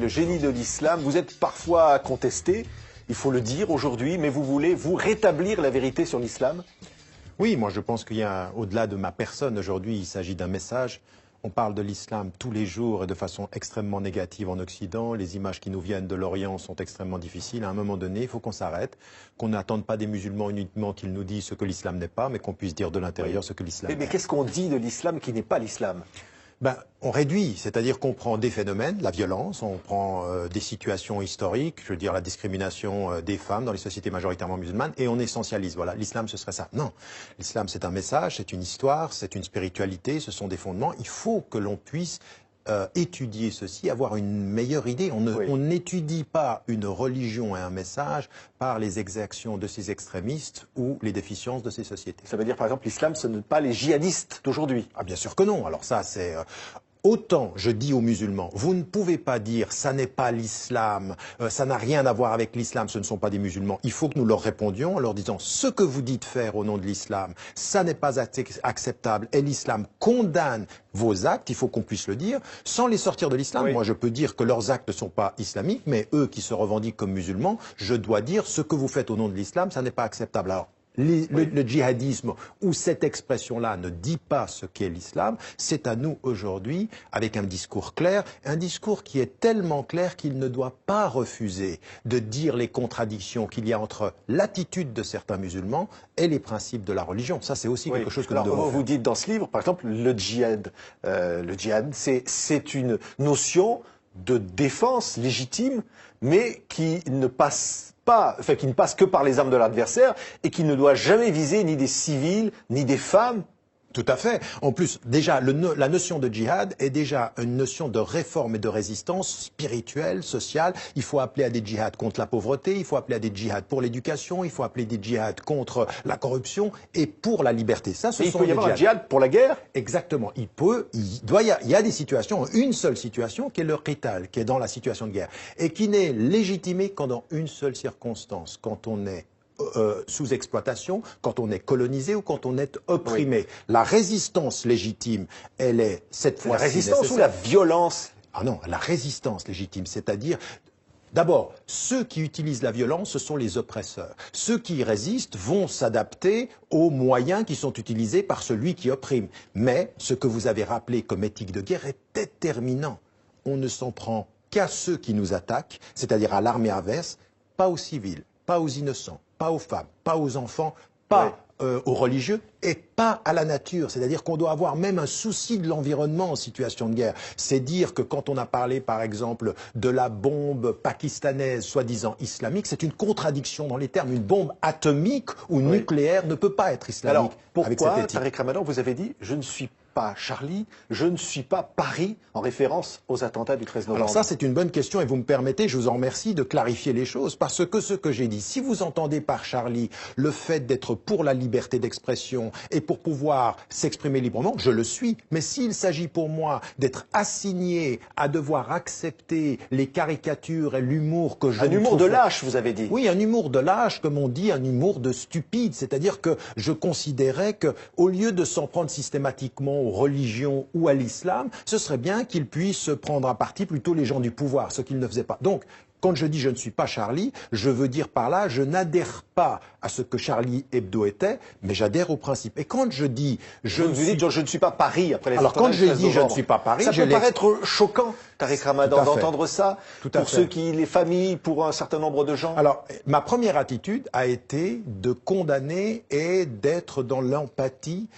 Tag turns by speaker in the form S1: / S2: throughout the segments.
S1: le génie de l'islam. Vous êtes parfois contesté, il faut le dire aujourd'hui, mais vous voulez, vous, rétablir la vérité sur l'islam?
S2: Oui, moi je pense qu'il y a, au-delà de ma personne aujourd'hui, il s'agit d'un message. On parle de l'islam tous les jours et de façon extrêmement négative en Occident. Les images qui nous viennent de l'Orient sont extrêmement difficiles. À un moment donné, il faut qu'on s'arrête, qu'on n'attende pas des musulmans uniquement qu'ils nous disent ce que l'islam n'est pas, mais qu'on puisse dire de l'intérieur ce que l'islam est.
S1: Mais qu'est-ce qu'on dit de l'islam qui n'est pas l'islam?
S2: On réduit, c'est-à-dire qu'on prend des phénomènes, la violence, on prend des situations historiques, je veux dire la discrimination des femmes dans les sociétés majoritairement musulmanes, et on essentialise. Voilà, l'islam ce serait ça. Non, l'islam c'est un message, c'est une histoire, c'est une spiritualité, ce sont des fondements. Il faut que l'on puisse étudier ceci, avoir une meilleure idée. On n'étudie pas une religion et un message par les exactions de ces extrémistes ou les déficiences de ces sociétés.
S1: Ça veut dire par exemple l'islam, ce n'est pas les djihadistes d'aujourd'hui?
S2: Ah bien sûr que non. Alors ça c'est... Autant je dis aux musulmans, vous ne pouvez pas dire ça n'est pas l'islam, ça n'a rien à voir avec l'islam, ce ne sont pas des musulmans. Il faut que nous leur répondions en leur disant ce que vous dites faire au nom de l'islam, ça n'est pas acceptable et l'islam condamne vos actes, il faut qu'on puisse le dire, sans les sortir de l'islam. Oui. Moi je peux dire que leurs actes ne sont pas islamiques, mais eux qui se revendiquent comme musulmans, je dois dire ce que vous faites au nom de l'islam, ça n'est pas acceptable. Alors, le djihadisme ou cette expression-là ne dit pas ce qu'est l'islam, c'est à nous aujourd'hui, avec un discours clair, un discours qui est tellement clair qu'il ne doit pas refuser de dire les contradictions qu'il y a entre l'attitude de certains musulmans et les principes de la religion. Ça, c'est aussi quelque chose que nous devons faire.
S1: Vous dites dans ce livre, par exemple, le djihad, c'est une notion de défense légitime, mais qui ne passe que par les armes de l'adversaire et qui ne doit jamais viser ni des civils, ni des femmes.
S2: Tout à fait. En plus, déjà, la notion de djihad est déjà une notion de réforme et de résistance spirituelle, sociale. Il faut appeler à des djihads contre la pauvreté, il faut appeler à des djihads pour l'éducation, il faut appeler des djihads contre la corruption et pour la liberté. Ça,
S1: il peut y avoir un djihad pour la guerre?
S2: Exactement. Il y a des situations, une seule situation qui est le qital, qui est dans la situation de guerre, et qui n'est légitimée qu'en dans une seule circonstance, quand on est sous exploitation, quand on est colonisé ou quand on est opprimé. Oui. La résistance légitime, elle est cette fois-ci...
S1: La résistance ou la violence?
S2: Ah non, la résistance légitime, c'est-à-dire... D'abord, ceux qui utilisent la violence, ce sont les oppresseurs. Ceux qui résistent vont s'adapter aux moyens qui sont utilisés par celui qui opprime. Mais ce que vous avez rappelé comme éthique de guerre est déterminant. On ne s'en prend qu'à ceux qui nous attaquent, c'est-à-dire à l'armée adverse, pas aux civils, pas aux innocents, pas aux femmes, pas aux enfants, pas aux religieux et pas à la nature. C'est-à-dire qu'on doit avoir même un souci de l'environnement en situation de guerre. C'est dire que quand on a parlé, par exemple, de la bombe pakistanaise, soi-disant islamique, c'est une contradiction dans les termes. Une bombe atomique ou nucléaire ne peut pas être islamique.
S1: Alors, pourquoi, Tariq Ramadan, vous avez dit « je ne suis pas Charlie, je ne suis pas Paris » en référence aux attentats du 13 novembre?
S2: Alors ça, c'est une bonne question et vous me permettez, je vous en remercie, de clarifier les choses parce que ce que j'ai dit, si vous entendez par Charlie le fait d'être pour la liberté d'expression et pour pouvoir s'exprimer librement, je le suis. Mais s'il s'agit pour moi d'être assigné à devoir accepter les caricatures et l'humour que je...
S1: Un humour de lâche, vous avez dit.
S2: Oui, un humour de lâche, comme on dit, un humour de stupide. C'est-à-dire que je considérais que, au lieu de s'en prendre systématiquement aux religions ou à l'islam, ce serait bien qu'ils puissent prendre à partie plutôt les gens du pouvoir, ce qu'ils ne faisaient pas. Donc, quand je dis je ne suis pas Charlie, je veux dire par là, je n'adhère pas à ce que Charlie Hebdo était, mais j'adhère au principe. Et quand je dis
S1: je ne suis pas Paris après les
S2: alors quand je dis je ne suis pas Paris,
S1: ça peut paraître choquant, Tariq Ramadan, d'entendre ça pour ceux qui, les familles, pour un certain nombre de gens.
S2: Alors, ma première attitude a été de condamner et d'être dans l'empathie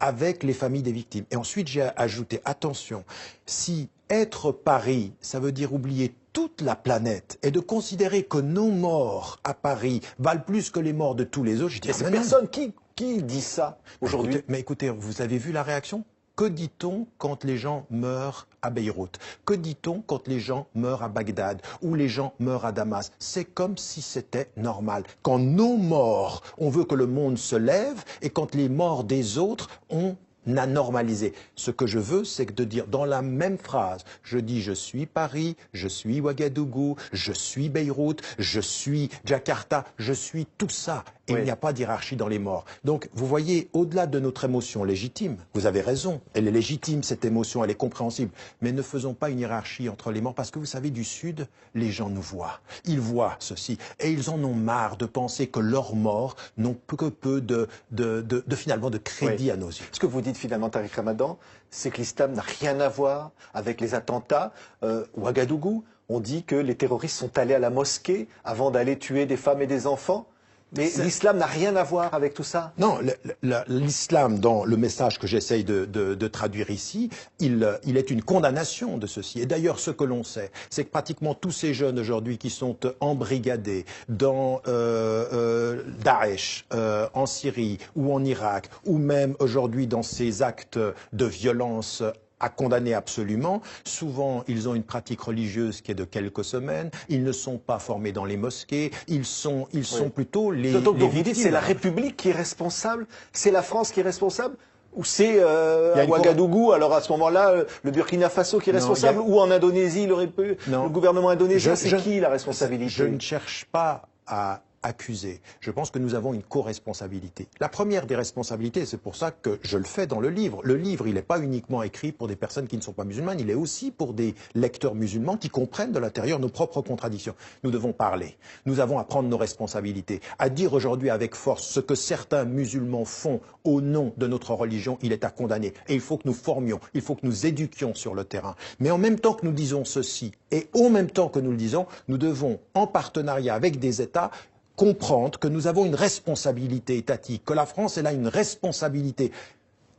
S2: avec les familles des victimes. Et ensuite, j'ai ajouté attention, si être Paris, ça veut dire oublier toute la planète et de considérer que nos morts à Paris valent plus que les morts de tous les autres, je dis
S1: c'est personne qui dit ça aujourd'hui.
S2: Mais écoutez, vous avez vu la réaction? Que dit-on quand les gens meurent à Beyrouth? Que dit-on quand les gens meurent à Bagdad ou les gens meurent à Damas? C'est comme si c'était normal. Quand nos morts, on veut que le monde se lève et quand les morts des autres, on a normalisé. Ce que je veux, c'est de dire dans la même phrase, je dis je suis Paris, je suis Ouagadougou, je suis Beyrouth, je suis Jakarta, je suis tout ça. Et
S1: Oui.
S2: il n'y a pas d'hiérarchie dans les morts. Donc, vous voyez, au-delà de notre émotion légitime, vous avez raison, elle est légitime, cette émotion, elle est compréhensible, mais ne faisons pas une hiérarchie entre les morts, parce que vous savez, du Sud, les gens nous voient. Ils voient ceci, et ils en ont marre de penser que leurs morts n'ont que peu finalement, de crédit
S1: Oui.
S2: à nos yeux.
S1: Ce que vous dites finalement, Tariq Ramadan, c'est que l'islam n'a rien à voir avec les attentats. Ouagadougou, on dit que les terroristes sont allés à la mosquée avant d'aller tuer des femmes et des enfants. Mais l'islam n'a rien à voir avec tout ça.
S2: Non, l'islam, dans le message que j'essaye de traduire ici, il est une condamnation de ceci. Et d'ailleurs, ce que l'on sait, c'est que pratiquement tous ces jeunes aujourd'hui qui sont embrigadés dans Daesh, en Syrie ou en Irak, ou même aujourd'hui dans ces actes de violence à condamner absolument. Souvent, ils ont une pratique religieuse qui est de quelques semaines. Ils ne sont pas formés dans les mosquées. Ils sont plutôt les
S1: Donc vous dites
S2: victimes.
S1: c'est la République qui est responsable, c'est la France qui est responsable, ou c'est à
S2: une
S1: Ouagadougou, alors à ce moment-là, le Burkina Faso qui est responsable, ou en Indonésie, le gouvernement indonésien, c'est qui la responsabilité?
S2: Je ne cherche pas à accuser. Je pense que nous avons une co-responsabilité. La première des responsabilités, c'est pour ça que je le fais dans le livre. Le livre, il n'est pas uniquement écrit pour des personnes qui ne sont pas musulmanes, il est aussi pour des lecteurs musulmans qui comprennent de l'intérieur nos propres contradictions. Nous devons parler. Nous avons à prendre nos responsabilités. À dire aujourd'hui avec force ce que certains musulmans font au nom de notre religion, il est à condamner. Et il faut que nous formions, il faut que nous éduquions sur le terrain. Mais en même temps que nous disons ceci, et en même temps que nous le disons, nous devons, en partenariat avec des États, comprendre que nous avons une responsabilité étatique, que la France elle a une responsabilité.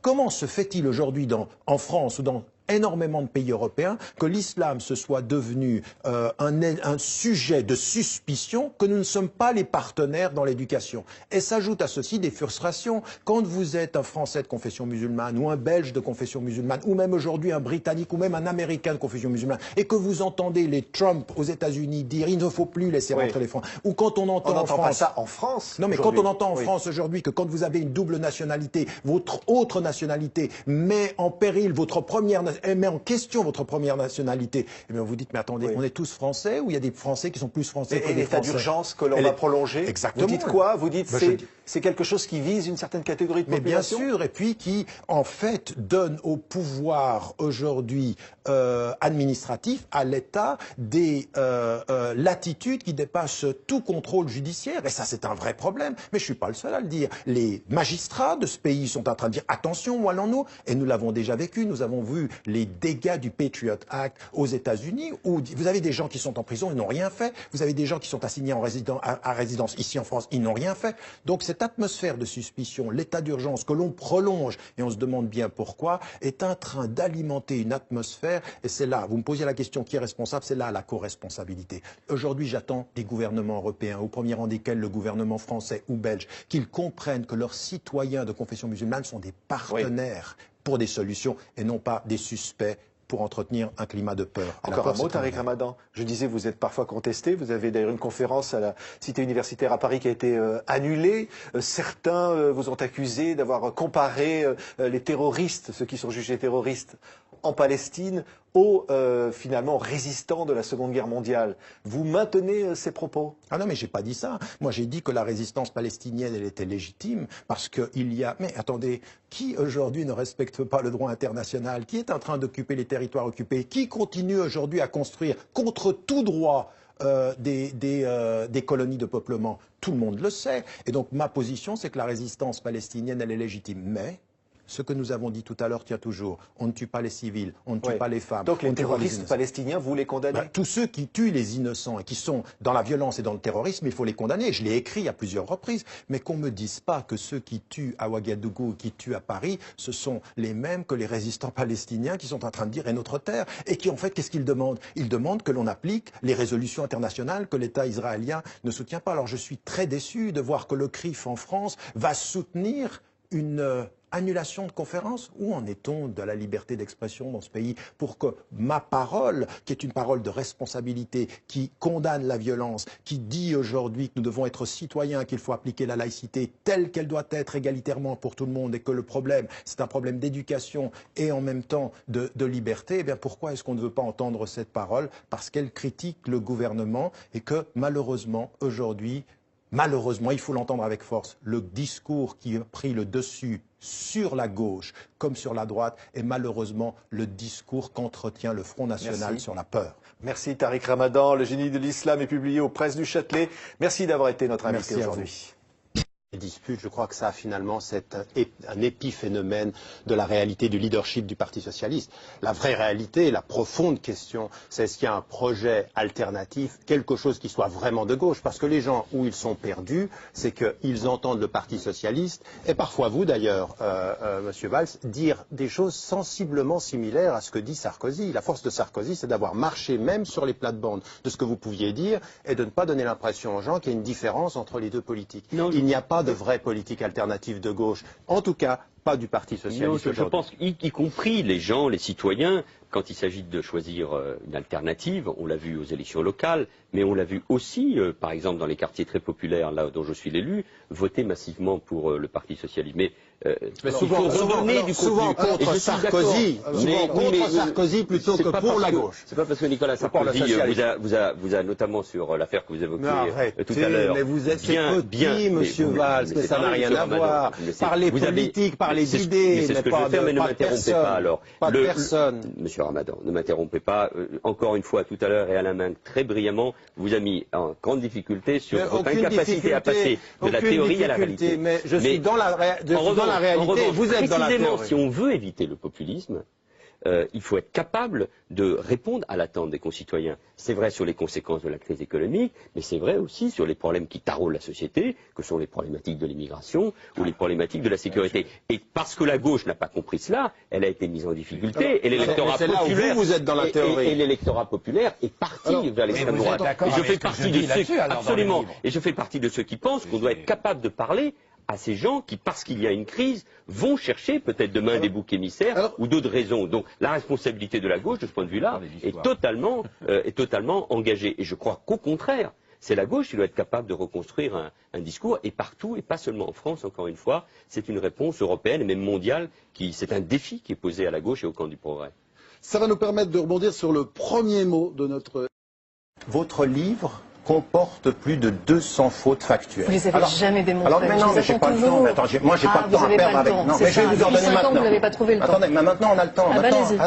S2: Comment se fait-il aujourd'hui en France ou dans énormément de pays européens que l'islam se soit devenu un sujet de suspicion, que nous ne sommes pas les partenaires dans l'éducation. Et s'ajoute à ceci des frustrations. Quand vous êtes un Français de confession musulmane ou un Belge de confession musulmane ou même aujourd'hui un Britannique ou même un Américain de confession musulmane et que vous entendez les Trump aux États-Unis dire il ne faut plus laisser rentrer les Français, ou quand on entend en France,
S1: pas ça en France.
S2: Non, mais quand on entend en France aujourd'hui que quand vous avez une double nationalité, votre autre nationalité met en péril votre première, met en question votre première nationalité, et bien vous dites, mais attendez, on est tous Français ou il y a des Français qui sont plus Français que des Français?
S1: L'état d'urgence que l'on va prolonger.
S2: Exactement.
S1: Vous dites quoi? Vous dites c'est quelque chose qui vise une certaine catégorie de population?
S2: Mais bien sûr, et puis qui, en fait, donne au pouvoir aujourd'hui administratif, à l'État, des latitudes qui dépassent tout contrôle judiciaire. Et ça, c'est un vrai problème. Mais je ne suis pas le seul à le dire. Les magistrats de ce pays sont en train de dire attention, où allons-nous? Et nous l'avons déjà vécu. Nous avons vu les dégâts du Patriot Act aux États-Unis, où vous avez des gens qui sont en prison, ils n'ont rien fait. Vous avez des gens qui sont assignés à résidence ici en France, ils n'ont rien fait. Donc cette atmosphère de suspicion, l'état d'urgence que l'on prolonge, et on se demande bien pourquoi, est en train d'alimenter une atmosphère. Et c'est là, vous me posiez la question qui est responsable, c'est là la co-responsabilité. Aujourd'hui, j'attends des gouvernements européens, au premier rang desquels le gouvernement français ou belge, qu'ils comprennent que leurs citoyens de confession musulmane sont des partenaires pour des solutions et non pas des suspects pour entretenir un climat de peur.
S1: Encore un mot, Tariq Ramadan. Je disais, vous êtes parfois contesté. Vous avez d'ailleurs une conférence à la Cité universitaire à Paris qui a été annulée. Certains vous ont accusé d'avoir comparé les terroristes, ceux qui sont jugés terroristes en Palestine, aux finalement résistants de la Seconde Guerre mondiale. Vous maintenez ces propos?
S2: Ah non, mais j'ai pas dit ça. Moi, j'ai dit que la résistance palestinienne, elle était légitime parce qu'il y a... Mais attendez, qui aujourd'hui ne respecte pas le droit international? Qui est en train d'occuper les territoires occupés? Qui continue aujourd'hui à construire contre tout droit des colonies de peuplement? Tout le monde le sait. Et donc, ma position, c'est que la résistance palestinienne, elle est légitime. Mais ce que nous avons dit tout à l'heure tient toujours. On ne tue pas les civils, on ne tue pas les femmes.
S1: Donc les terroristes palestiniens, vous les condamnez?
S2: Tous ceux qui tuent les innocents et qui sont dans la violence et dans le terrorisme, il faut les condamner. Je l'ai écrit à plusieurs reprises. Mais qu'on ne me dise pas que ceux qui tuent à Ouagadougou, qui tuent à Paris, ce sont les mêmes que les résistants palestiniens qui sont en train de dire « est notre terre ». Et qui, en fait, qu'est-ce qu'ils demandent? Ils demandent que l'on applique les résolutions internationales que l'État israélien ne soutient pas. Alors je suis très déçu de voir que le CRIF en France va soutenir une annulation de conférence. Où en est-on de la liberté d'expression dans ce pays pour que ma parole, qui est une parole de responsabilité, qui condamne la violence, qui dit aujourd'hui que nous devons être citoyens, qu'il faut appliquer la laïcité telle qu'elle doit être égalitairement pour tout le monde et que le problème, c'est un problème d'éducation et en même temps de liberté, eh bien pourquoi est-ce qu'on ne veut pas entendre cette parole? Parce qu'elle critique le gouvernement et que malheureusement aujourd'hui, malheureusement, il faut l'entendre avec force, le discours qui a pris le dessus sur la gauche comme sur la droite est malheureusement le discours qu'entretient le Front National sur la peur.
S1: Merci Tariq Ramadan. Le génie de l'islam est publié aux presses du Châtelet. Merci d'avoir été notre invité aujourd'hui.
S2: Les disputes, je crois que ça finalement c'est un épiphénomène de la réalité du leadership du Parti socialiste. La vraie réalité, la profonde question, c'est est-ce qu'il y a un projet alternatif, quelque chose qui soit vraiment de gauche? Parce que les gens où ils sont perdus, c'est qu'ils entendent le Parti socialiste, et parfois vous d'ailleurs, Monsieur Valls, dire des choses sensiblement similaires à ce que dit Sarkozy. La force de Sarkozy, c'est d'avoir marché même sur les plates-bandes de ce que vous pouviez dire et de ne pas donner l'impression aux gens qu'il y a une différence entre les deux politiques. Non, il n'y a pas de vraie politique alternative de gauche, en tout cas pas du Parti socialiste.
S3: Non, je pense, y compris les gens, les citoyens, quand il s'agit de choisir une alternative, on l'a vu aux élections locales, mais on l'a vu aussi, par exemple, dans les quartiers très populaires, là dont je suis l'élu, voter massivement pour le Parti socialiste. Mais
S2: souvent contre Sarkozy, Sarkozy plutôt que pour la gauche.
S3: C'est pas parce que Nicolas Sarkozy vous a notamment sur l'affaire que vous évoquiez tout à l'heure.
S2: Mais vous êtes petit, Monsieur Valls, mais ça n'a rien à voir. Parlez politique, parlez d'idées, mais pas de personne. Pas de personne.
S3: Monsieur Ramadan, ne m'interrompez pas. Encore une fois, tout à l'heure, et à la main très brillamment, vous a mis en grande difficulté sur votre incapacité à passer de la théorie à la réalité.
S2: Mais je suis dans la réalité, vous êtes dans la théorie.
S3: Si on veut éviter le populisme, il faut être capable de répondre à l'attente des concitoyens. C'est vrai sur les conséquences de la crise économique, mais c'est vrai aussi sur les problèmes qui taraudent la société, que sont les problématiques de l'immigration ou les problématiques de la sécurité. Et parce que la gauche n'a pas compris cela, elle a été mise en difficulté. Et l'électorat populaire,
S2: vous êtes dans la théorie.
S3: Et l'électorat populaire est parti vers l'extrême droite. Et je fais partie de ceux, absolument. Et je fais partie de ceux qui pensent qu'on doit être capable de parler à ces gens qui, parce qu'il y a une crise, vont chercher peut-être demain des boucs émissaires ou d'autres raisons. Donc la responsabilité de la gauche, de ce point de vue-là, est totalement engagée. Et je crois qu'au contraire, c'est la gauche qui doit être capable de reconstruire un discours, et partout, et pas seulement en France, encore une fois, c'est une réponse européenne et même mondiale, c'est un défi qui est posé à la gauche et au camp du progrès.
S4: Ça va nous permettre de rebondir sur le premier mot de notre...
S2: Votre livre comporte plus de 200 fautes factuelles.
S5: Vous les avez jamais démontrées.
S2: Alors, mais non, mais j'ai pas le temps. Moi, j'ai pas le temps à perdre avec. Non, mais je vais vous en donner maintenant.
S5: Vous n'avez pas trouvé le temps.
S2: Attendez, mais maintenant on a le temps.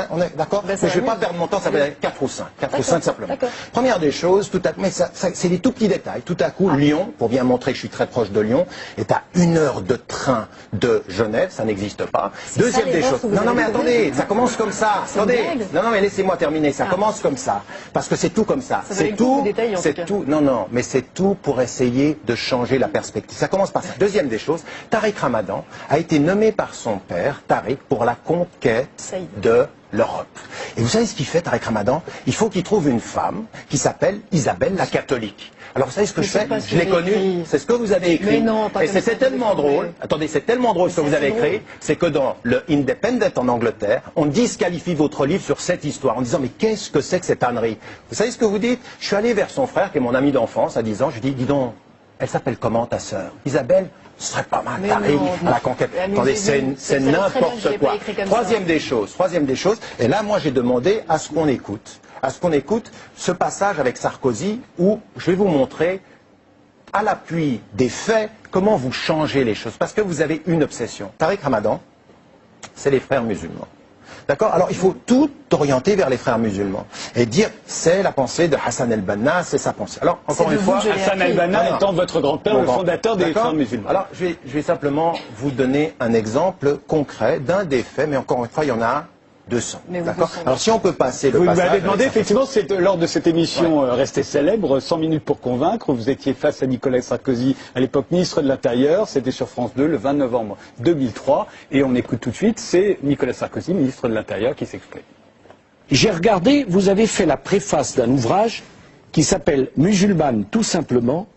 S2: On est d'accord. Mais je vais pas perdre mon temps. Ça va être 4 ou 5. 4 ou 5 simplement. Première des choses, mais c'est des tout petits détails. Tout à coup, Lyon, pour bien montrer que je suis très proche de Lyon, est à 1 heure de train de Genève. Ça n'existe pas. Deuxième des choses. Non, mais attendez, ça commence comme ça. Attendez. Non, mais laissez-moi terminer. Ça commence comme ça, parce que c'est tout comme ça. C'est tout. C'est tout. Non, mais c'est tout pour essayer de changer la perspective. Ça commence par ça. Deuxième des choses, Tariq Ramadan a été nommé par son père, Tariq, pour la conquête de l'Europe. Et vous savez ce qu'il fait, Tariq Ramadan? Il faut qu'il trouve une femme qui s'appelle Isabelle la catholique. Alors vous savez ce que je fais? Je l'ai connue, c'est ce que vous avez écrit.
S5: Mais non,
S2: et c'était tellement drôle, attendez, c'est tellement drôle ce que vous avez écrit, c'est que dans le Independent en Angleterre, on disqualifie votre livre sur cette histoire en disant mais qu'est-ce que c'est que cette ânerie? Vous savez ce que vous dites? Je suis allé vers son frère qui est mon ami d'enfance à 10 ans, je lui dis dis donc, elle s'appelle comment ta sœur? Isabelle? Ce serait pas mal, Tariq, à la conquête. Attendez, c'est n'importe quoi. Troisième des choses, et là moi j'ai demandé à ce qu'on écoute ce passage avec Sarkozy où je vais vous montrer, à l'appui des faits, comment vous changez les choses. Parce que vous avez une obsession. Tariq Ramadan, c'est les frères musulmans. D'accord? Alors il faut tout orienter vers les frères musulmans et dire c'est la pensée de Hassan el-Banna, c'est sa pensée. Alors encore une fois,
S4: Hassan el-Banna étant votre grand-père, le fondateur des frères musulmans.
S2: Alors je vais simplement vous donner un exemple concret d'un des faits, mais encore une fois il y en a 200. D'accord. Alors si on peut passer le passage...
S4: Vous m'avez demandé, effectivement, lors de cette émission restée célèbre, 100 minutes pour convaincre, vous étiez face à Nicolas Sarkozy, à l'époque ministre de l'Intérieur, c'était sur France 2 le 20 novembre 2003, et on écoute tout de suite, c'est Nicolas Sarkozy, ministre de l'Intérieur, qui s'exprime.
S6: J'ai regardé, vous avez fait la préface d'un ouvrage qui s'appelle Musulmane tout simplement,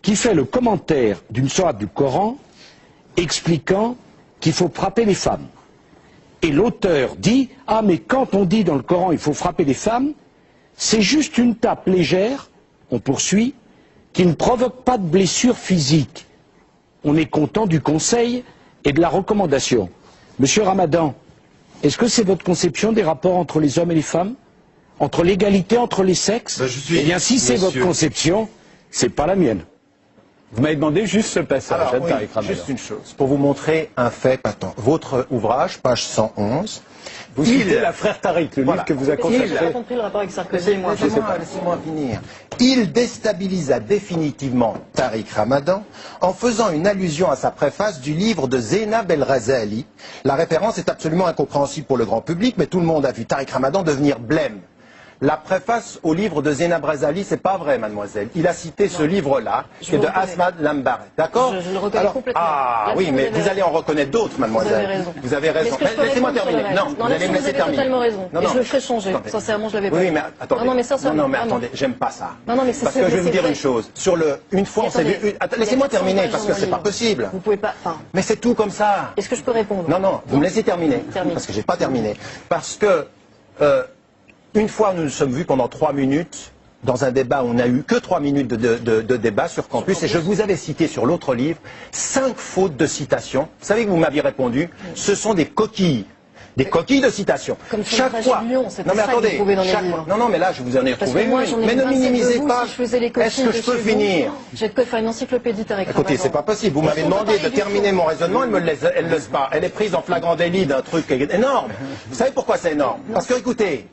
S6: qui fait le commentaire d'une sourate du Coran expliquant qu'il faut frapper les femmes. Et l'auteur dit « Ah, mais quand on dit dans le Coran il faut frapper les femmes, c'est juste une tape légère, on poursuit, qui ne provoque pas de blessure physique. On est content du conseil et de la recommandation. » Monsieur Ramadan, est-ce que c'est votre conception des rapports entre les hommes et les femmes? Entre l'égalité entre les sexes? Eh bien, si c'est votre conception, c'est pas la mienne.
S4: Vous m'avez demandé juste ce passage.
S2: Alors, oui,
S4: Tariq Ramadan.
S2: juste une chose, pour vous montrer un fait patent. Votre ouvrage, page 111,
S4: Vous citez La Frère Tariq, le livre que vous a consacré.
S5: J'ai pas compris le rapport avec Sarkozy et moi.
S2: Laissez-moi finir. Il déstabilisa définitivement Tariq Ramadan en faisant une allusion à sa préface du livre de Zainab El Razali. La référence est absolument incompréhensible pour le grand public, mais tout le monde a vu Tariq Ramadan devenir blême. La préface au livre de Zainab Razali, c'est pas vrai, mademoiselle. Il a cité ce livre-là, qui est de Asmad Lambaret. D'accord?
S5: Je le reconnais complètement.
S2: Ah oui, mais vous allez en reconnaître d'autres, mademoiselle. Vous avez raison. Laissez-moi terminer. Non, vous allez me laisser terminer.
S5: Totalement raison.
S2: Non,
S5: Et
S2: non.
S5: je le ferai changer. Sincèrement, je l'avais pas.
S2: Oui, mais attendez.
S5: Non, mais sincèrement.
S2: Non, mais attendez, j'aime pas ça.
S5: Non, mais c'est
S2: parce que je vais vous dire une chose. Sur le, une fois, on s'est vu. Laissez-moi terminer, parce que c'est pas possible.
S5: Vous pouvez pas. Enfin.
S2: Mais c'est tout comme ça.
S5: Est-ce que je peux répondre?
S2: Non, non, vous me laissez terminer.
S5: Termine.
S2: Parce que j'ai pas terminé. Parce que, une fois, nous nous sommes vus pendant 3 minutes, dans un débat où on n'a eu que 3 minutes de débat sur campus, et je vous avais cité sur l'autre livre 5 fautes de citation. Vous savez que vous m'aviez répondu, ce sont des coquilles. Des coquilles de citation.
S5: Comme sur
S2: chaque fois.
S5: Non, mais
S2: attendez. Non, non, mais là, je vous en ai retrouvé une. Mais ne minimisez pas. Est-ce que je peux finir?
S5: J'ai de quoi faire une encyclopédie Tariq Ramadan.
S2: Écoutez, c'est pas possible. Vous m'avez demandé de terminer mon raisonnement, elle me laisse pas. Elle est prise en flagrant délit d'un truc énorme. Vous savez pourquoi c'est énorme? Parce que, écoutez,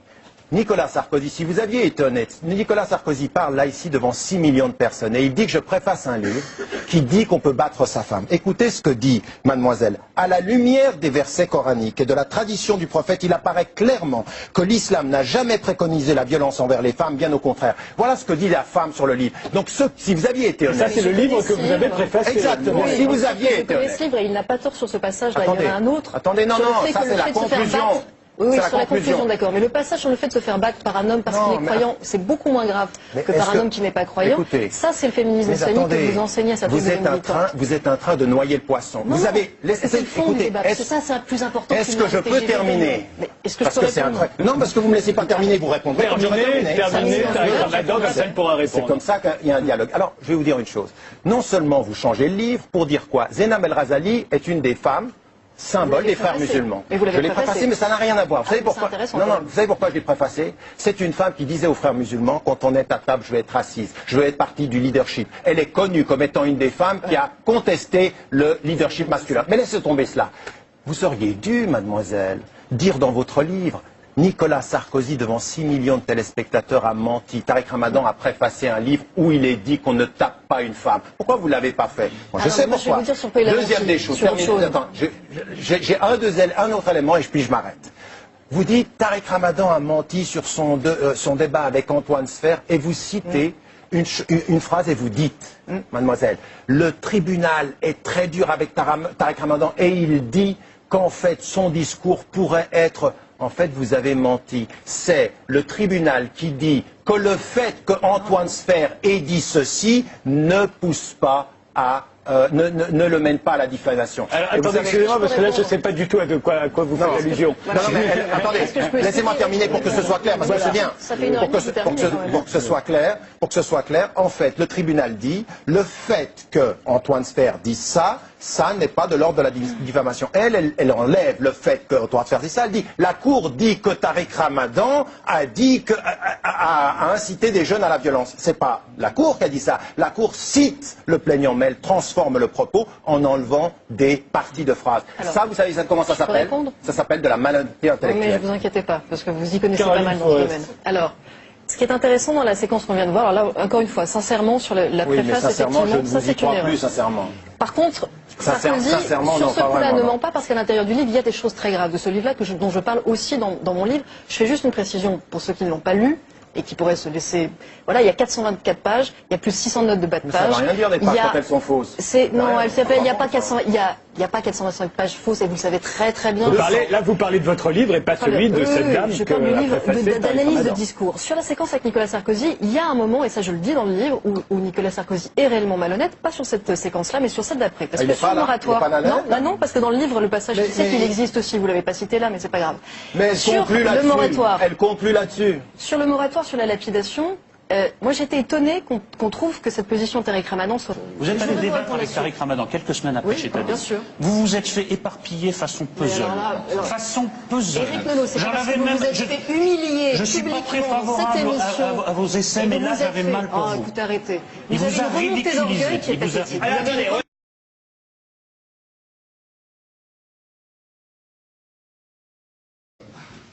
S2: Nicolas Sarkozy, si vous aviez été honnête, Nicolas Sarkozy parle là ici devant 6 millions de personnes et il dit que je préface un livre qui dit qu'on peut battre sa femme. Écoutez ce que dit mademoiselle. À la lumière des versets coraniques et de la tradition du prophète, il apparaît clairement que l'islam n'a jamais préconisé la violence envers les femmes, bien au contraire. Voilà ce que dit la femme sur le livre. Donc si vous aviez été honnête...
S4: Ça, c'est le livre que vous avez préfacé.
S2: Exactement. Si vous aviez été honnête...
S5: Ce livre, et il n'a pas tort sur ce passage-là. Il y en a un autre.
S2: Attendez, non, non, ça c'est la conclusion.
S5: Oui, sur la conclusion, d'accord. Mais le passage sur le fait de se faire battre par un homme parce qu'il est croyant, c'est beaucoup moins grave que par un homme qui n'est pas croyant.
S2: Écoutez,
S5: ça, c'est le féminisme islamique que vous enseignez à certains
S2: Vous êtes en train de noyer le poisson.
S5: Non,
S2: vous avez laissé.
S5: C'est le fond du débat. Parce que ça, c'est plus important.
S2: Est-ce que je peux terminer?
S5: Est-ce que je peux répondre?
S2: Non, parce que vous me laissez pas terminer. Vous répondrez.
S4: Terminer. Tariq Ramadan, personne pourra répondre.
S2: C'est comme ça qu'il y a un dialogue. Alors, je vais vous dire une chose. Non seulement vous changez le livre pour dire quoi? Zainab El Razali est une des femmes symbole des frères musulmans. Je l'ai préfacé, mais ça n'a rien à voir. Vous savez pourquoi? Non, non, vous savez pourquoi je l'ai préfacé? C'est une femme qui disait aux frères musulmans, quand on est à table, je vais être assise, je vais être partie du leadership. Elle est connue comme étant une des femmes qui a contesté le leadership masculin. Mais laissez tomber cela. Vous seriez dû, mademoiselle, dire dans votre livre, Nicolas Sarkozy, devant 6 millions de téléspectateurs, a menti. Tariq Ramadan a préfacé un livre où il est dit qu'on ne tape pas une femme. Pourquoi vous ne l'avez pas fait? Moi, je sais pourquoi. Deuxième des choses. J'ai un autre élément et puis je m'arrête. Vous dites Tariq Ramadan a menti sur son débat avec Antoine Sfer et vous citez une phrase et vous dites, mademoiselle, le tribunal est très dur avec Tariq Ramadan et il dit qu'en fait son discours pourrait être... En fait, vous avez menti. C'est le tribunal qui dit que le fait qu'Antoine Sfer ait dit ceci ne pousse pas à... ne le mène pas à la diffamation.
S4: Alors, attendez, excusez-moi, parce que là, je ne sais pas du tout à quoi vous faites allusion.
S2: Non, mais attendez, laissez-moi terminer pour que ce soit clair, parce que c'est bien. Pour que ce soit clair, en fait, le tribunal dit, le fait que Antoine Sfer dise ça, ça n'est pas de l'ordre de la diffamation. Elle enlève le fait que Antoine Sfer dit ça, elle dit, la Cour dit que Tariq Ramadan a incité des jeunes à la violence. C'est pas la Cour qui a dit ça. La Cour cite le plaignant, mais elle transforme le propos en enlevant des parties de phrases. Alors, ça, vous savez comment ça s'appelle? Ça s'appelle de la malhonnêteté intellectuelle.
S5: Mais ne vous inquiétez pas, parce que vous y connaissez pas mal dans ce domaine. Alors, ce qui est intéressant dans la séquence qu'on vient de voir, alors là, encore une fois, sincèrement, sur la préface, effectivement, ça c'est une erreur.
S2: Plus, sincèrement.
S5: Par contre, Sarkozy, sur ce coup-là, ne ment pas, parce qu'à l'intérieur du livre, il y a des choses très graves. De ce livre-là, dont je parle aussi dans mon livre, je fais juste une précision pour ceux qui ne l'ont pas lu et qui pourraient se laisser... Voilà, il y a 424 pages, il y a plus de 600 notes de bas de page.
S2: Ça ne veut rien dire des pages quand elles sont fausses.
S5: Non, elle s'appelle, il n'y a pas 400... Il n'y a pas 425 pages fausses et vous le savez très très bien.
S4: Là, vous parlez de votre livre et pas celui de cette dame.
S5: Je parle du livre d'analyse de discours. Sur la séquence avec Nicolas Sarkozy, il y a un moment, et ça je le dis dans le livre, où Nicolas Sarkozy est réellement malhonnête, pas sur cette séquence-là, mais sur celle d'après. Parce que sur le moratoire. Non, parce que dans le livre, le passage qui sait qu'il existe aussi, vous l'avez pas cité là, mais c'est pas grave.
S2: Mais elle conclut là-dessus.
S5: Sur le moratoire.
S2: Elle conclut là-dessus.
S5: Sur le moratoire, sur la lapidation, moi j'étais étonnée qu'on trouve que cette position d'Eric Ramadan soit...
S7: Vous êtes allé débattre avec Eric Ramadan quelques semaines après chez Tadis.
S5: Bien sûr.
S7: Vous vous êtes fait éparpiller façon puzzle. Façon puzzle.
S5: Éric Nolot, c'est parce que vous vous êtes fait humilier
S7: je suis pas très
S5: publiquement dans cette émission.
S7: à vos essais, mais là j'avais mal pour vous.
S5: Écoutez, arrêtez.
S7: Il vous a
S5: avez une remontée d'orgueil qui est
S7: ridiculisé.
S5: pathétique.
S3: Attendez,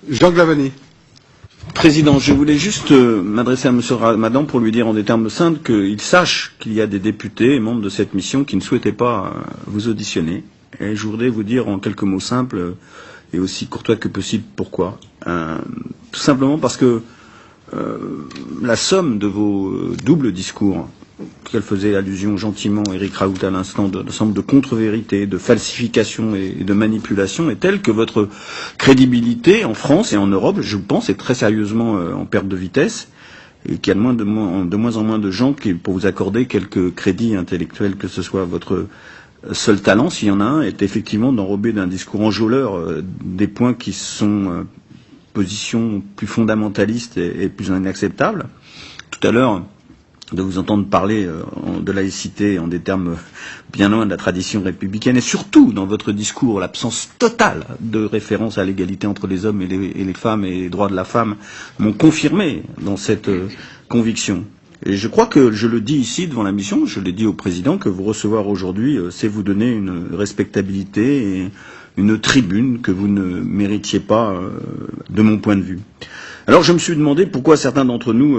S8: Jean Glavany.
S9: Président, je voulais juste m'adresser à M. Ramadan pour lui dire en des termes simples qu'il sache qu'il y a des députés et membres de cette mission qui ne souhaitaient pas vous auditionner. Et je voudrais vous dire en quelques mots simples et aussi courtois que possible pourquoi. Tout simplement parce que la somme de vos doubles discours, auquel faisait allusion gentiment Éric Raoult à l'instant, de somme de contre-vérité, de falsification et de manipulation, est telle que votre crédibilité en France et en Europe, je pense, est très sérieusement en perte de vitesse, et qu'il y a de moins en moins de gens qui, pour vous accorder quelques crédits intellectuels, que ce soit votre seul talent, s'il y en a un, est effectivement d'enrober d'un discours enjôleur des points qui sont positions plus fondamentalistes et plus inacceptables. Tout à l'heure, de vous entendre parler de laïcité en des termes bien loin de la tradition républicaine, et surtout dans votre discours, l'absence totale de référence à l'égalité entre les hommes et les femmes et les droits de la femme m'ont confirmé dans cette conviction. Et je crois que je le dis ici devant la mission, je l'ai dit au président, que vous recevoir aujourd'hui, c'est vous donner une respectabilité et une tribune que vous ne méritiez pas de mon point de vue. Alors je me suis demandé pourquoi certains d'entre nous,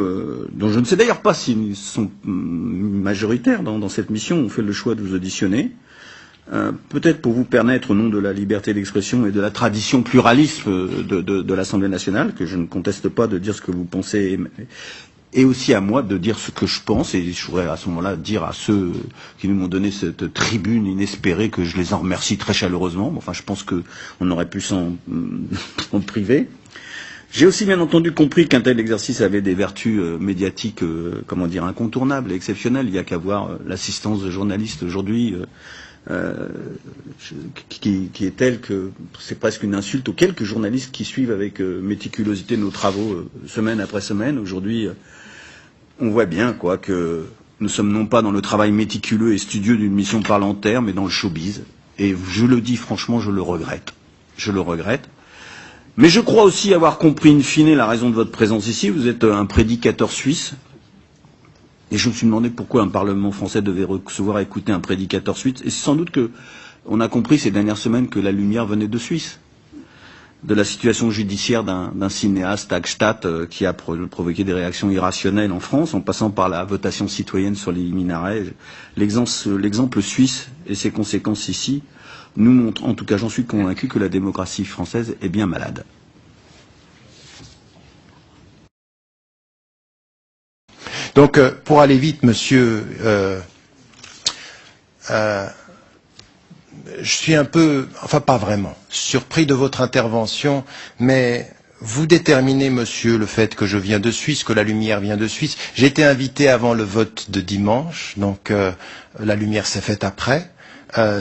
S9: dont je ne sais d'ailleurs pas s'ils sont majoritaires dans cette mission, ont fait le choix de vous auditionner. Peut-être pour vous permettre, au nom de la liberté d'expression et de la tradition pluraliste de l'Assemblée nationale, que je ne conteste pas, de dire ce que vous pensez, et aussi à moi de dire ce que je pense, et je voudrais à ce moment-là dire à ceux qui nous ont donné cette tribune inespérée que je les en remercie très chaleureusement. Enfin, je pense qu'on aurait pu s'en priver. J'ai aussi bien entendu compris qu'un tel exercice avait des vertus médiatiques, incontournables et exceptionnelles. Il n'y a qu'à voir l'assistance de journalistes aujourd'hui, qui est telle que c'est presque une insulte aux quelques journalistes qui suivent avec méticulosité nos travaux semaine après semaine. Aujourd'hui, on voit bien que nous sommes non pas dans le travail méticuleux et studieux d'une mission parlementaire, mais dans le showbiz. Et je le dis franchement, je le regrette. Je le regrette. Mais je crois aussi avoir compris in fine la raison de votre présence ici. Vous êtes un prédicateur suisse. Et je me suis demandé pourquoi un Parlement français devait recevoir et écouter un prédicateur suisse. Et c'est sans doute qu'on a compris ces dernières semaines que la lumière venait de Suisse. De la situation judiciaire d'un cinéaste, Hagstatt, qui a provoqué des réactions irrationnelles en France, en passant par la votation citoyenne sur les minarets. L'exemple suisse et ses conséquences ici nous montre, en tout cas j'en suis convaincu, que la démocratie française est bien malade.
S2: Donc, pour aller vite, monsieur, je suis un peu, enfin pas vraiment, surpris de votre intervention, mais vous déterminez, monsieur, le fait que je viens de Suisse, que la lumière vient de Suisse. J'ai été invité avant le vote de dimanche, donc la lumière s'est faite après.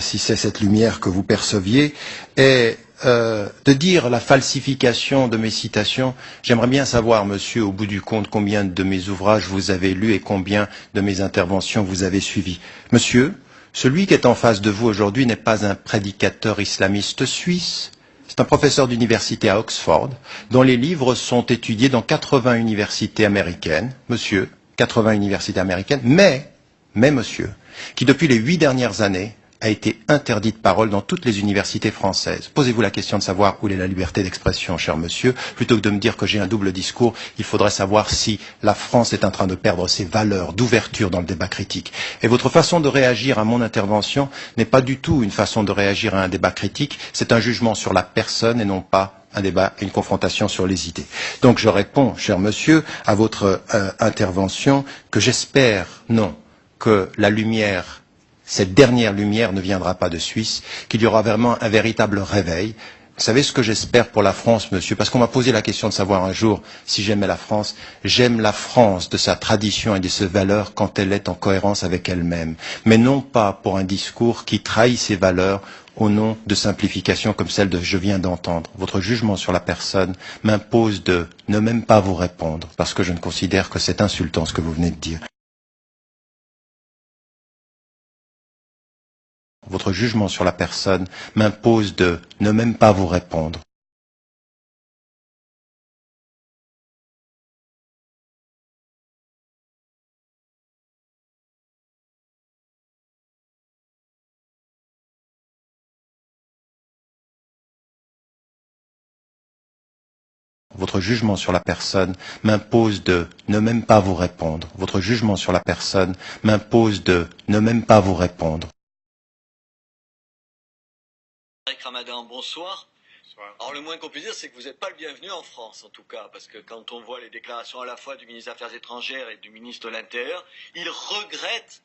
S2: Si c'est cette lumière que vous perceviez, et de dire la falsification de mes citations, j'aimerais bien savoir, monsieur, au bout du compte, combien de mes ouvrages vous avez lus et combien de mes interventions vous avez suivies. Monsieur, celui qui est en face de vous aujourd'hui n'est pas un prédicateur islamiste suisse, c'est un professeur d'université à Oxford, dont les livres sont étudiés dans 80 universités américaines, monsieur, 80 universités américaines, mais monsieur, qui depuis les 8 dernières années a été interdit de parole dans toutes les universités françaises. Posez-vous la question de savoir où est la liberté d'expression, cher monsieur. Plutôt que de me dire que j'ai un double discours, il faudrait savoir si la France est en train de perdre ses valeurs d'ouverture dans le débat critique. Et votre façon de réagir à mon intervention n'est pas du tout une façon de réagir à un débat critique, c'est un jugement sur la personne et non pas un débat et une confrontation sur les idées. Donc je réponds, cher monsieur, à votre intervention que j'espère, non, que la lumière, cette dernière lumière ne viendra pas de Suisse, qu'il y aura vraiment un véritable réveil. Vous savez ce que j'espère pour la France, monsieur, parce qu'on m'a posé la question de savoir un jour si j'aimais la France. J'aime la France de sa tradition et de ses valeurs quand elle est en cohérence avec elle-même, mais non pas pour un discours qui trahit ses valeurs au nom de simplifications comme celle de je viens d'entendre. Votre jugement sur la personne m'impose de ne même pas vous répondre, parce que je ne considère que c'est insultant ce que vous venez de dire. Votre jugement sur la personne m'impose de ne même pas vous répondre. Votre jugement sur la personne m'impose de ne même pas vous répondre. Votre jugement sur la personne m'impose de ne même pas vous répondre.
S8: Eric Ramadan, bonsoir. Bonsoir. Alors le moins qu'on puisse dire, c'est que vous n'êtes pas le bienvenu en France, en tout cas, parce que quand on voit les déclarations à la fois du ministre des Affaires étrangères et du ministre de l'Intérieur, il regrette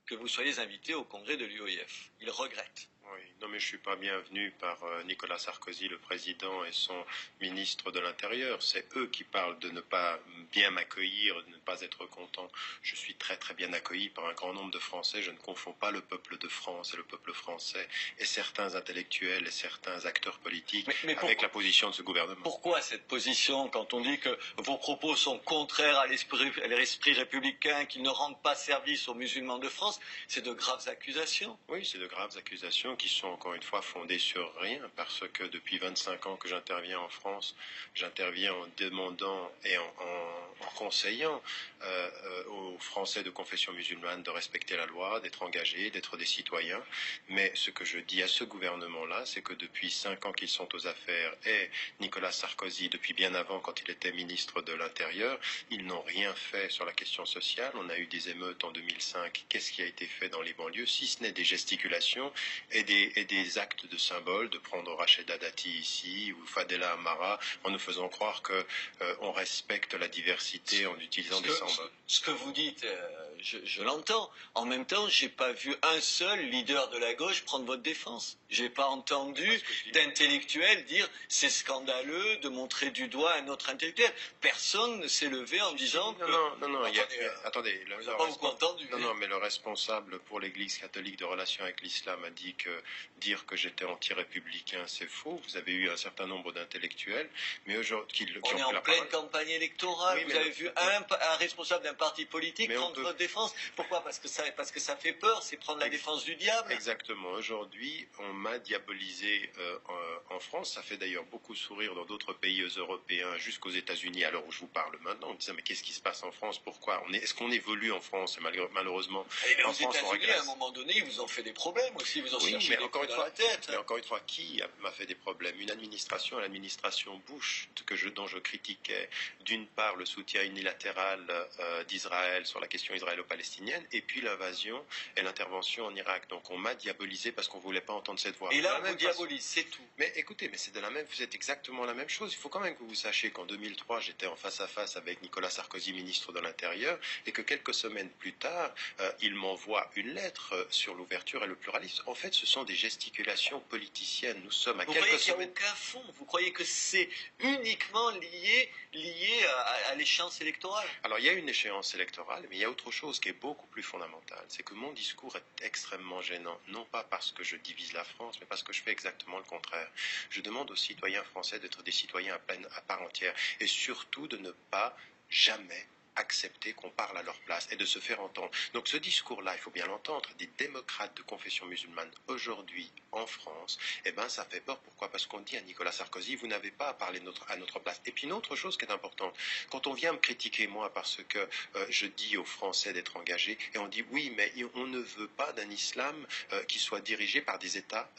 S8: que vous soyez invité au congrès de l'UOIF. Il regrette.
S10: Oui, non mais je ne suis pas bienvenu par Nicolas Sarkozy, le président, et son ministre de l'Intérieur. C'est eux qui parlent de ne pas bien m'accueillir, de ne pas être content. Je suis très très bien accueilli par un grand nombre de Français. Je ne confonds pas le peuple de France et le peuple français et certains intellectuels et certains acteurs politiques avec la position de ce gouvernement.
S8: Pourquoi cette position quand on dit que vos propos sont contraires à l'esprit républicain, qu'ils ne rendent pas service aux musulmans de France? C'est de graves accusations.
S10: Oui, c'est de graves accusations qui sont encore une fois fondées sur rien, parce que depuis 25 ans que j'interviens en France, j'interviens en demandant et en conseillant aux Français de confession musulmane de respecter la loi, d'être engagés, d'être des citoyens. Mais ce que je dis à ce gouvernement-là, c'est que depuis 5 ans qu'ils sont aux affaires, et Nicolas Sarkozy, depuis bien avant, quand il était ministre de l'Intérieur, ils n'ont rien fait sur la question sociale. On a eu des émeutes en 2005. Qu'est-ce qui a été fait dans les banlieues, si ce n'est des gesticulations et des actes de symbole, de prendre Rachida Dati ici ou Fadela Amara en nous faisant croire qu'on respecte la diversité en utilisant des symboles.
S8: Ce que vous dites, je l'entends. En même temps, j'ai pas vu un seul leader de la gauche prendre votre défense. J'ai pas entendu d'intellectuel dire c'est scandaleux de montrer du doigt un autre intellectuel. Personne ne s'est levé en disant que...
S10: Non, attendez.
S8: Vous n'avez pas beaucoup entendu.
S10: Non, mais le responsable pour l'Église catholique de relations avec l'islam a dit que dire que j'étais anti-républicain, c'est faux. Vous avez eu un certain nombre d'intellectuels, mais aujourd'hui
S8: on est en pleine campagne électorale. Oui, vous avez vu un responsable d'un parti politique prendre votre défense. Pourquoi? Parce que ça fait peur, c'est prendre la défense du diable.
S10: Exactement. Aujourd'hui, on m'a diabolisé en France. Ça fait d'ailleurs beaucoup sourire dans d'autres pays européens, jusqu'aux États-Unis, à l'heure où je vous parle maintenant, en disant mais qu'est-ce qui se passe en France? Pourquoi? Est-ce qu'on évolue en France? Malheureusement,
S8: en France, on régresse. À un moment donné, ils vous ont fait des problèmes aussi. Vous en cherchez des coups dans la tête.
S10: Mais encore une fois, qui m'a fait des problèmes? Une administration, l'administration Bush, dont je critiquais d'une part le soutien unilatéral d'Israël sur la question israélo-palestinienne, et puis l'invasion et l'intervention en Irak. Donc on m'a diabolisé parce qu'on ne voulait pas entendre cette voix.
S8: Et là, on vous diabolise, c'est tout.
S10: Mais écoutez, c'est vous êtes exactement la même chose. Il faut quand même que vous sachiez qu'en 2003, j'étais en face à face avec Nicolas Sarkozy, ministre de l'Intérieur, et que quelques semaines plus tard, il m'envoie une lettre sur l'ouverture et le pluralisme. En fait, ce sont des gesticulations politiciennes. Nous sommes à quelques semaines...
S8: Vous croyez qu'il n'y a aucun fond? Vous croyez que c'est uniquement lié à l'échéance électorale?
S10: Alors, il y a une échéance électorale, mais il y a autre chose qui est beaucoup plus fondamentale. C'est que mon discours est extrêmement gênant. Non pas parce que je divise la France, mais parce que je fais exactement le contraire. Je demande aux citoyens français d'être des citoyens à part entière. Et surtout de ne pas jamais accepter qu'on parle à leur place et de se faire entendre. Donc ce discours-là, il faut bien l'entendre, des démocrates de confession musulmane aujourd'hui en France, ça fait peur. Pourquoi? Parce qu'on dit à Nicolas Sarkozy, vous n'avez pas à parler à notre place. Et puis une autre chose qui est importante, quand on vient me critiquer moi parce que je dis aux Français d'être engagés, et on dit oui, mais on ne veut pas d'un islam qui soit dirigé par des États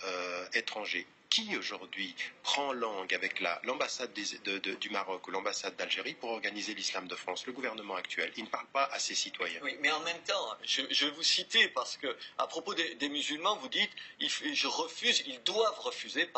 S10: étrangers. Qui aujourd'hui prend langue avec l'ambassade du Maroc ou l'ambassade d'Algérie pour organiser l'islam de France? Le gouvernement actuel. Il ne parle pas à ses citoyens.
S8: Oui, mais en même temps, je vais vous citer parce que à propos des musulmans, vous dites ils doivent refuser,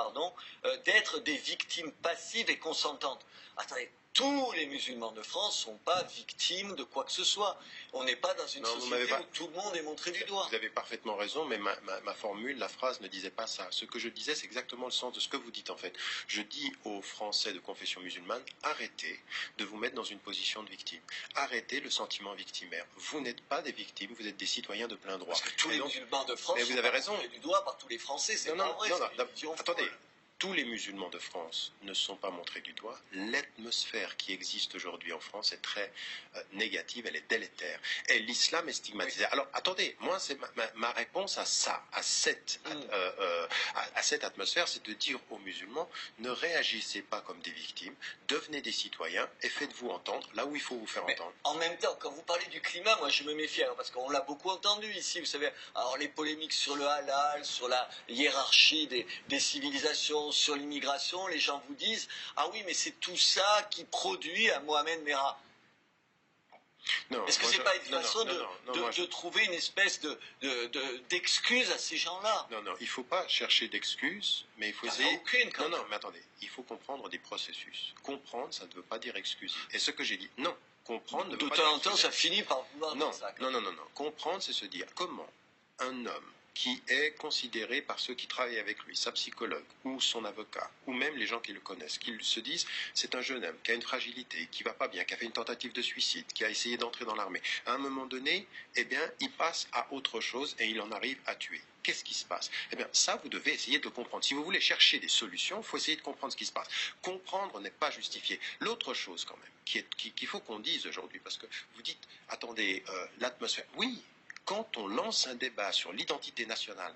S8: d'être des victimes passives et consentantes. Attendez, tous les musulmans de France ne sont pas victimes de quoi que ce soit. On n'est pas dans une société où tout le monde est montré du doigt.
S10: Vous avez parfaitement raison, mais ma formule, la phrase ne disait pas ça. Ce que je disais, c'est exactement le sens de ce que vous dites en fait. Je dis aux Français de confession musulmane, arrêtez de vous mettre dans une position de victime. Arrêtez le sentiment victimaire. Vous n'êtes pas des victimes, vous êtes des citoyens de plein droit.
S8: Parce que tous les musulmans de France
S10: vous avez raison.
S8: montrés du doigt par tous les Français, c'est pas vrai.
S10: Attendez. Tous les musulmans de France ne sont pas montrés du doigt. L'atmosphère qui existe aujourd'hui en France est très négative, elle est délétère. Et l'islam est stigmatisé. Alors, attendez, moi, c'est ma réponse à ça, à cette atmosphère, c'est de dire aux musulmans, ne réagissez pas comme des victimes, devenez des citoyens et faites-vous entendre là où il faut vous faire entendre.
S8: En même temps, quand vous parlez du climat, moi, je me méfie, parce qu'on l'a beaucoup entendu ici, vous savez, alors les polémiques sur le halal, sur la hiérarchie des civilisations, sur l'immigration, les gens vous disent « Ah oui, mais c'est tout ça qui produit un Mohamed Merah ». Est-ce que c'est pas une façon de trouver une espèce d'excuse à ces gens-là?
S10: Non, il ne faut pas chercher d'excuses, mais il faut essayer... Non, mais attendez, il faut comprendre des processus. Comprendre, ça ne veut pas dire excuser. Et ce que j'ai dit, non, comprendre ne veut pas dire...
S8: De temps en temps, ça finit par vouloir dire ça.
S10: Non. Comprendre, c'est se dire comment un homme qui est considéré par ceux qui travaillent avec lui, sa psychologue ou son avocat, ou même les gens qui le connaissent, qui se disent c'est un jeune homme qui a une fragilité, qui va pas bien, qui a fait une tentative de suicide, qui a essayé d'entrer dans l'armée. À un moment donné, eh bien, il passe à autre chose et il en arrive à tuer. Qu'est-ce qui se passe? Eh bien, ça, vous devez essayer de le comprendre. Si vous voulez chercher des solutions, il faut essayer de comprendre ce qui se passe. Comprendre n'est pas justifié. L'autre chose, quand même, qu'il faut qu'on dise aujourd'hui, parce que vous dites, attendez, l'atmosphère. Oui. Quand on lance un débat sur l'identité nationale